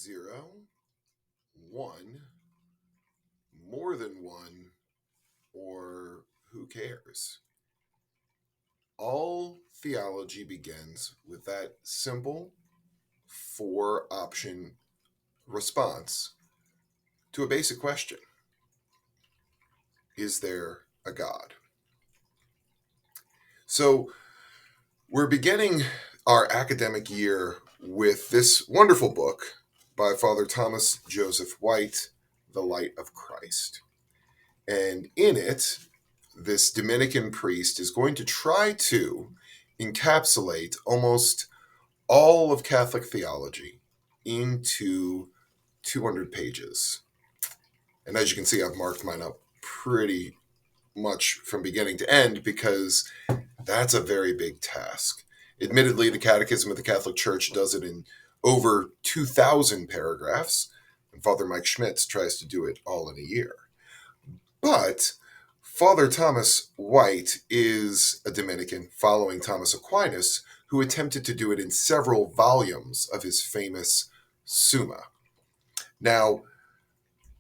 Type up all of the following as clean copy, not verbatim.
zero, one, more than one, or who cares? All theology begins with that simple four option response to a basic question. Is there a God? So we're beginning our academic year with this wonderful book by Father Thomas Joseph White, The Light of Christ. And in it, this Dominican priest is going to try to encapsulate almost all of Catholic theology into 200 pages. And as you can see, I've marked mine up pretty much from beginning to end because that's a very big task. Admittedly, the Catechism of the Catholic Church does it in over 2,000 paragraphs, and Father Mike Schmitz tries to do it all in a year. But Father Thomas White is a Dominican following Thomas Aquinas, who attempted to do it in several volumes of his famous Summa. Now,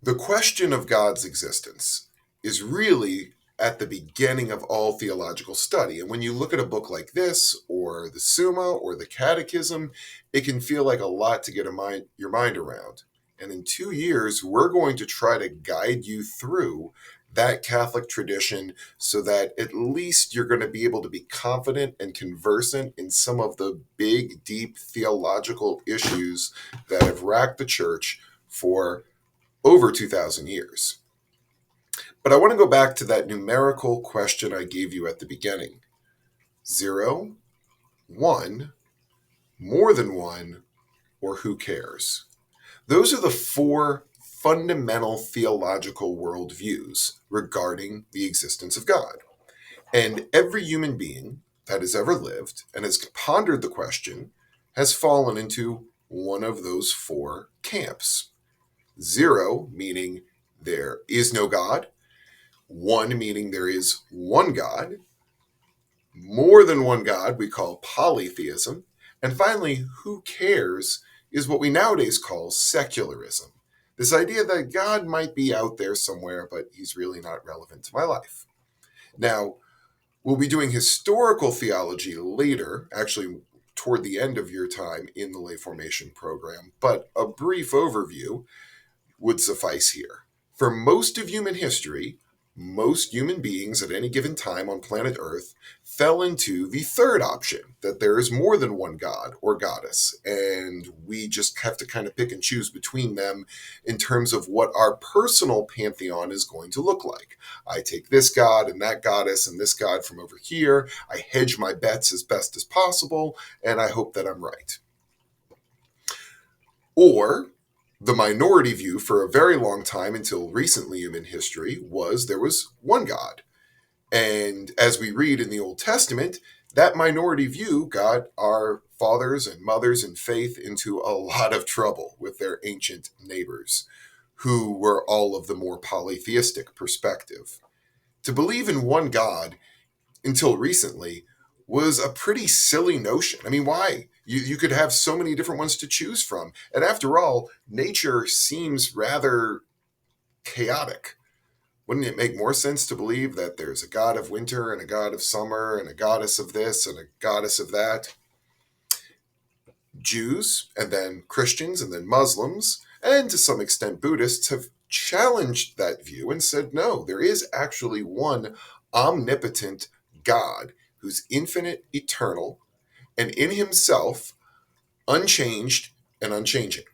the question of God's existence is really at the beginning of all theological study. And when you look at a book like this, or the Summa, or the Catechism, it can feel like a lot to get your mind around. And in 2 years, we're going to try to guide you through that Catholic tradition so that at least you're going to be able to be confident and conversant in some of the big, deep theological issues that have racked the church for over 2,000 years. But I want to go back to that numerical question I gave you at the beginning. 0, 1, more than one, or who cares? Those are the four fundamental theological worldviews regarding the existence of God. And every human being that has ever lived and has pondered the question has fallen into one of those four camps. 0, meaning there is no God. 1, meaning there is one God. More than one God we call polytheism. And finally, who cares is what we nowadays call secularism. This idea that God might be out there somewhere, but he's really not relevant to my life. Now, we'll be doing historical theology later, actually toward the end of your time in the lay formation program, but a brief overview would suffice here. For most of human history, most human beings at any given time on planet Earth fell into the third option, that there is more than one God or goddess, and we just have to kind of pick and choose between them in terms of what our personal pantheon is going to look like. I take this God and that goddess and this God from over here, I hedge my bets as best as possible, and I hope that I'm right. Or the minority view for a very long time until recently in history was there was one God. And as we read in the Old Testament, that minority view got our fathers and mothers in faith into a lot of trouble with their ancient neighbors, who were all of the more polytheistic perspective. To believe in one God until recently was a pretty silly notion. I mean, why? You could have so many different ones to choose from. And after all, nature seems rather chaotic. Wouldn't it make more sense to believe that there's a god of winter and a god of summer and a goddess of this and a goddess of that? Jews, and then Christians, and then Muslims, and to some extent Buddhists have challenged that view and said, no, there is actually one omnipotent God who's infinite, eternal, and in himself unchanged and unchanging.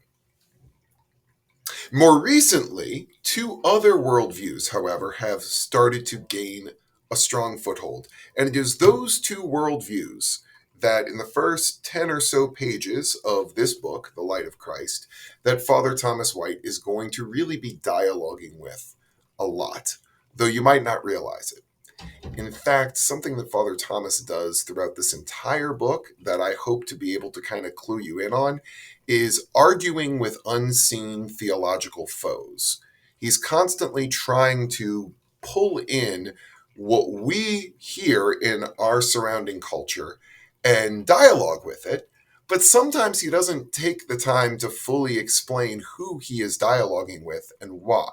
More recently, two other worldviews, however, have started to gain a strong foothold. And it is those two worldviews that in the first 10 or so pages of this book, The Light of Christ, that Father Thomas White is going to really be dialoguing with a lot, though you might not realize it. In fact, something that Father Thomas does throughout this entire book that I hope to be able to kind of clue you in on is arguing with unseen theological foes. He's constantly trying to pull in what we hear in our surrounding culture and dialogue with it, But sometimes he doesn't take the time to fully explain who he is dialoguing with and why.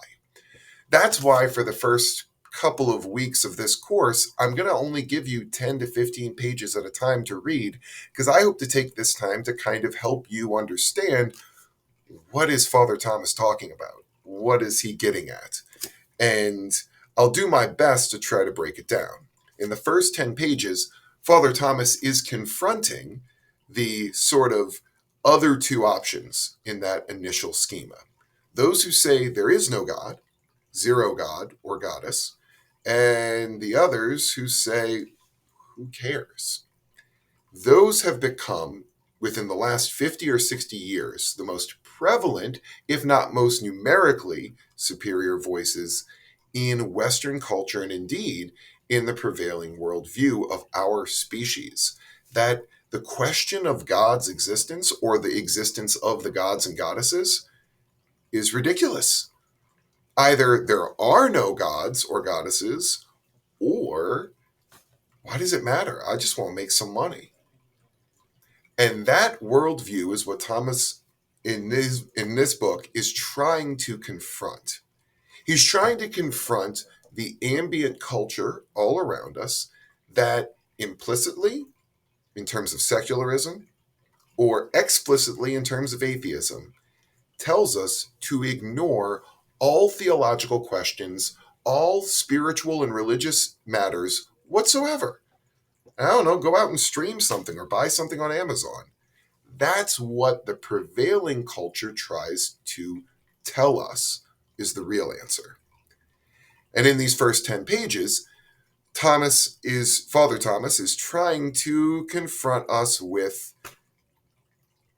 That's why for the first couple of weeks of this course, I'm going to only give you 10 to 15 pages at a time to read, because I hope to take this time to kind of help you understand, what is Father Thomas talking about? What is he getting at? And I'll do my best to try to break it down. In the first 10 pages, Father Thomas is confronting the sort of other two options in that initial schema. Those who say there is no God, zero God or goddess, and the others who say, who cares? Those have become, within the last 50 or 60 years, the most prevalent, if not most numerically superior voices in Western culture, and indeed in the prevailing worldview of our species. That the question of God's existence, or the existence of the gods and goddesses, is ridiculous. Either there are no gods or goddesses, or why does it matter? I just want to make some money. And that worldview is what Thomas, in this book, is trying to confront. He's trying to confront the ambient culture all around us that implicitly, in terms of secularism, or explicitly in terms of atheism, tells us to ignore all theological questions, all spiritual and religious matters whatsoever. I don't know, go out and stream something or buy something on Amazon. That's what the prevailing culture tries to tell us is the real answer. And in these first 10 pages, Father Thomas is trying to confront us with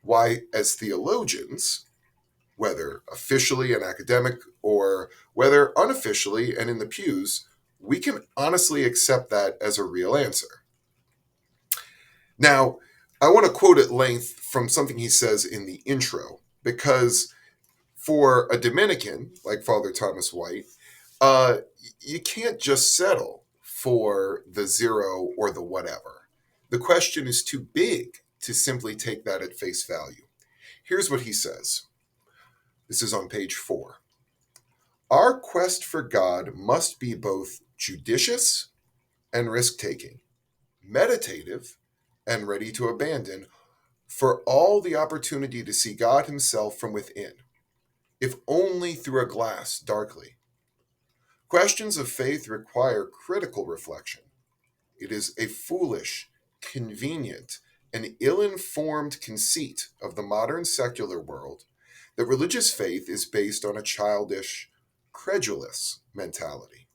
why, as theologians, whether officially and academic or whether unofficially and in the pews, we can honestly accept that as a real answer. Now, I want to quote at length from something he says in the intro, because for a Dominican like Father Thomas White, you can't just settle for the zero or the whatever. The question is too big to simply take that at face value. Here's what he says. This is on page 4. Our quest for God must be both judicious and risk-taking, meditative and ready to abandon, for all the opportunity to see God himself from within, if only through a glass darkly. Questions of faith require critical reflection. It is a foolish, convenient, and ill-informed conceit of the modern secular world that religious faith is based on a childish, credulous mentality.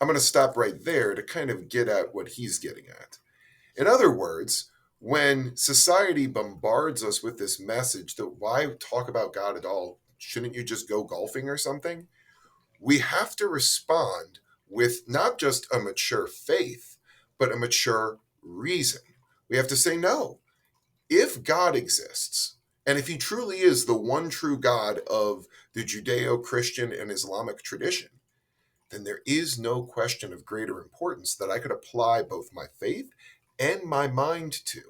I'm going to stop right there to kind of get at what he's getting at. In other words, when society bombards us with this message that why talk about God at all? Shouldn't you just go golfing or something? We have to respond with not just a mature faith, but a mature reason. We have to say, no, if God exists, and if he truly is the one true God of the Judeo-Christian and Islamic tradition, then there is no question of greater importance that I could apply both my faith and my mind to.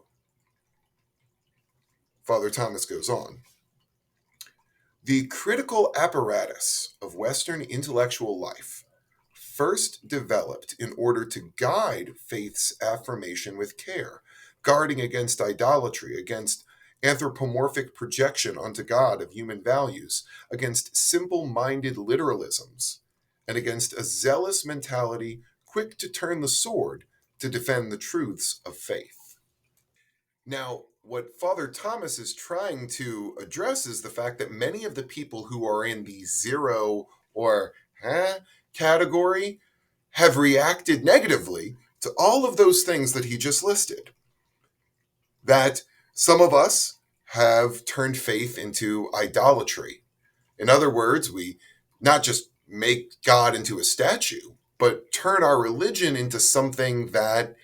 Father Thomas goes on. The critical apparatus of Western intellectual life, first developed in order to guide faith's affirmation with care, guarding against idolatry, against anthropomorphic projection onto God of human values, against simple-minded literalisms, and against a zealous mentality quick to turn the sword to defend the truths of faith. Now, what Father Thomas is trying to address is the fact that many of the people who are in the zero or category have reacted negatively to all of those things that he just listed. That some of us have turned faith into idolatry. In other words, we not just make God into a statue, but turn our religion into something that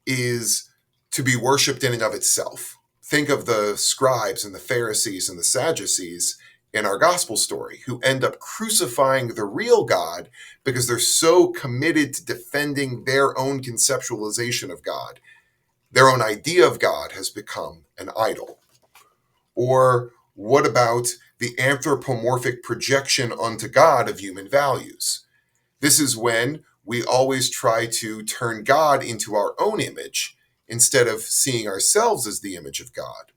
is to be worshipped in and of itself. Think of the scribes and the Pharisees and the Sadducees in our gospel story, who end up crucifying the real God because they're so committed to defending their own conceptualization of God. Their own idea of God has become an idol. Or what about the anthropomorphic projection onto God of human values? This is when we always try to turn God into our own image instead of seeing ourselves as the image of God.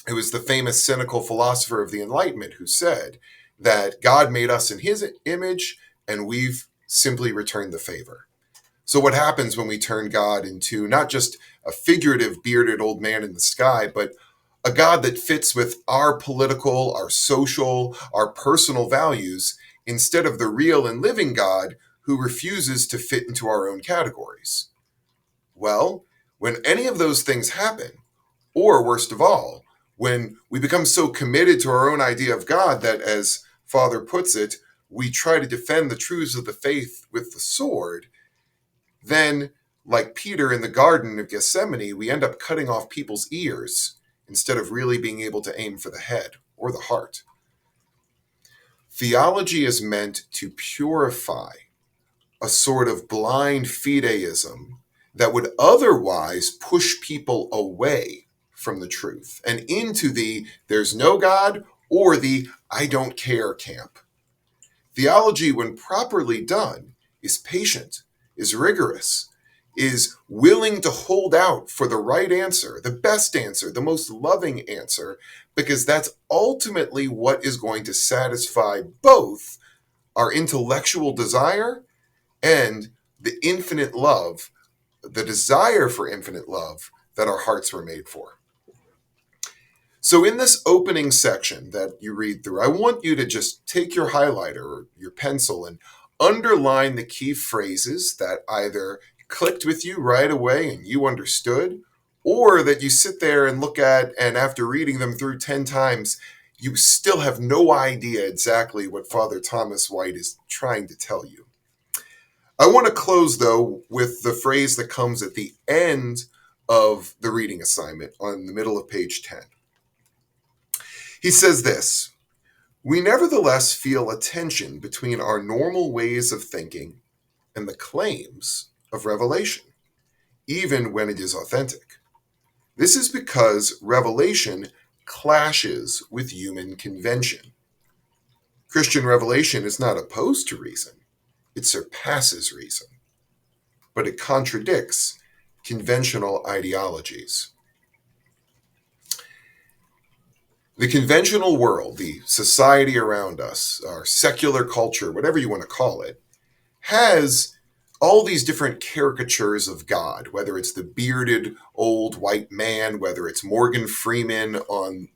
It was the famous cynical philosopher of the Enlightenment who said that God made us in his image and we've simply returned the favor. So what happens when we turn God into not just a figurative bearded old man in the sky, but a God that fits with our political, our social, our personal values, instead of the real and living God who refuses to fit into our own categories? Well, when any of those things happen, or worst of all, when we become so committed to our own idea of God that, as Father puts it, we try to defend the truths of the faith with the sword, then, like Peter in the Garden of Gethsemane, we end up cutting off people's ears instead of really being able to aim for the head or the heart. Theology is meant to purify a sort of blind fideism that would otherwise push people away from the truth and into the there's no God or the I don't care camp. Theology, when properly done, is patient, is rigorous, is willing to hold out for the right answer, the best answer, the most loving answer, because that's ultimately what is going to satisfy both our intellectual desire and the infinite love, the desire for infinite love that our hearts were made for. So in this opening section that you read through, I want you to just take your highlighter or your pencil and underline the key phrases that either clicked with you right away and you understood, or that you sit there and look at, and after reading them through 10 times, you still have no idea exactly what Father Thomas White is trying to tell you. I want to close, though, with the phrase that comes at the end of the reading assignment on the middle of page 10. He says this: "We nevertheless feel a tension between our normal ways of thinking and the claims of revelation, even when it is authentic. This is because revelation clashes with human convention. Christian revelation is not opposed to reason, it surpasses reason, but it contradicts conventional ideologies." The conventional world, the society around us, our secular culture, whatever you want to call it, has all these different caricatures of God, whether it's the bearded old white man, whether it's Morgan Freeman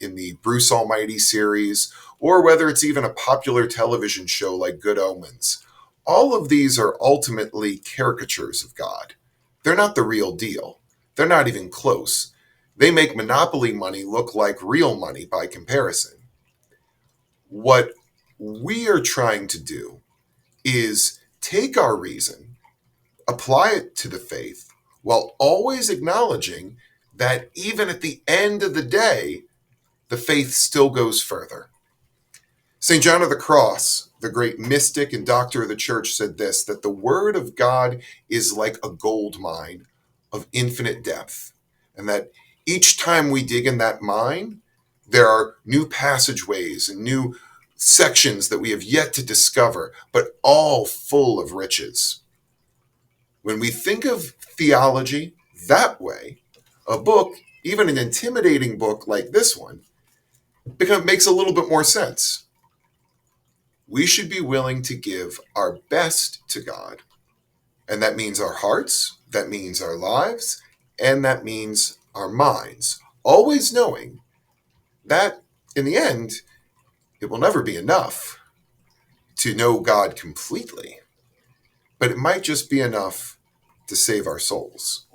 in the Bruce Almighty series, or whether it's even a popular television show like Good Omens. All of these are ultimately caricatures of God. They're not the real deal. They're not even close. They make monopoly money look like real money by comparison. What we are trying to do is take our reason, apply it to the faith, while always acknowledging that even at the end of the day, the faith still goes further. St. John of the Cross, the great mystic and doctor of the church, said this, that the word of God is like a gold mine of infinite depth, and that each time we dig in that mine, there are new passageways and new sections that we have yet to discover, but all full of riches. When we think of theology that way, a book, even an intimidating book like this one, makes a little bit more sense. We should be willing to give our best to God, and that means our hearts, that means our lives, and that means our minds, always knowing that in the end, it will never be enough to know God completely, but it might just be enough to save our souls.